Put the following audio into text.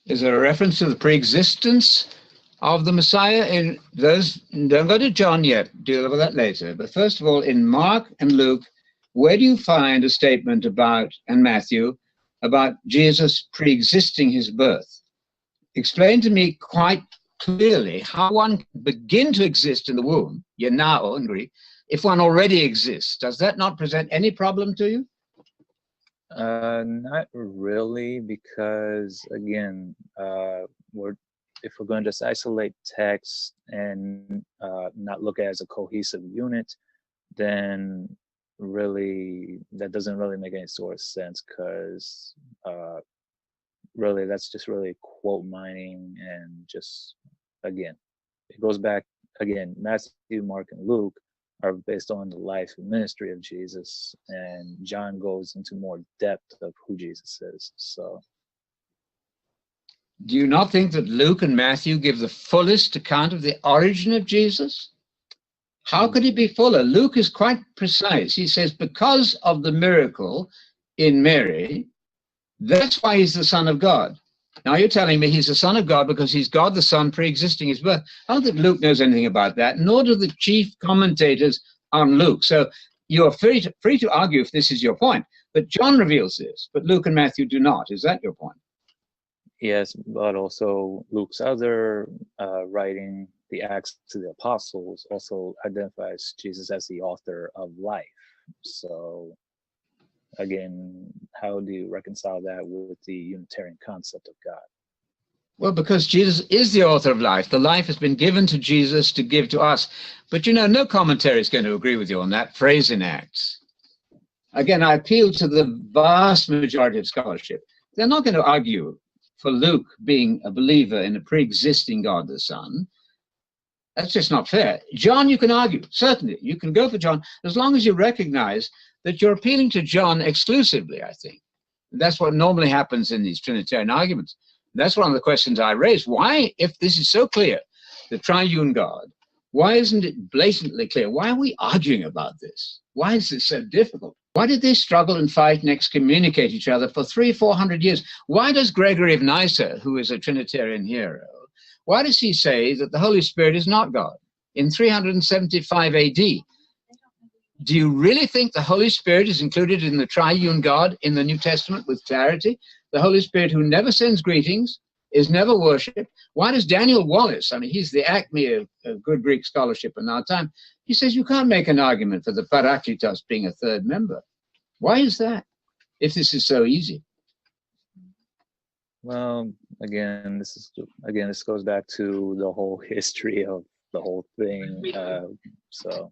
Is there a reference to the pre-existence of the Messiah in those? Don't go to John yet, deal with that later. But first of all, in Mark and Luke, where do you find a statement about, and Matthew, about Jesus pre-existing his birth? Explain to me quite clearly how one can begin to exist in the womb, yenao in Greek, if one already exists. Does that not present any problem to you? Not really, because again, if we're going to just isolate text and not look at it as a cohesive unit, then really that doesn't really make any sort of sense, because really that's just really quote mining, and just again, it goes back again, Matthew, Mark, and Luke are based on the life and ministry of Jesus, and John goes into more depth of who Jesus is. So, do you not think that Luke and Matthew give the fullest account of the origin of Jesus? How could it be fuller? Luke is quite precise. He says, because of the miracle in Mary, that's why he's the Son of God. Now you're telling me he's the Son of God because he's God the Son pre-existing his birth. I don't think Luke knows anything about that, nor do the chief commentators on Luke. So you're free to argue if this is your point. But John reveals this, but Luke and Matthew do not. Is that your point? Yes, but also Luke's other writing, the Acts to the Apostles, also identifies Jesus as the author of life. So again, how do you reconcile that with the Unitarian concept of God? Well, because Jesus is the author of life. The life has been given to Jesus to give to us. But, you know, no commentary is going to agree with you on that phrase in Acts. Again, I appeal to the vast majority of scholarship. They're not going to argue for Luke being a believer in a pre-existing God the Son. That's just not fair. John, you can argue. Certainly, you can go for John, as long as you recognize that you're appealing to John exclusively, I think. That's what normally happens in these Trinitarian arguments. That's one of the questions I raised. Why, if this is so clear, the triune God, why isn't it blatantly clear? Why are we arguing about this? Why is this so difficult? Why did they struggle and fight and excommunicate each other for 300-400 years? Why does Gregory of Nyssa, who is a Trinitarian hero, why does he say that the Holy Spirit is not God in 375 AD? Do you really think the Holy Spirit is included in the triune God in the New Testament with clarity? The Holy Spirit who never sends greetings, is never worshipped. Why does Daniel Wallace, I mean, he's the acme of good Greek scholarship in our time, he says you can't make an argument for the Parakletos being a third member. Why is that, if this is so easy? Well, again, this goes back to the whole history of the whole thing. So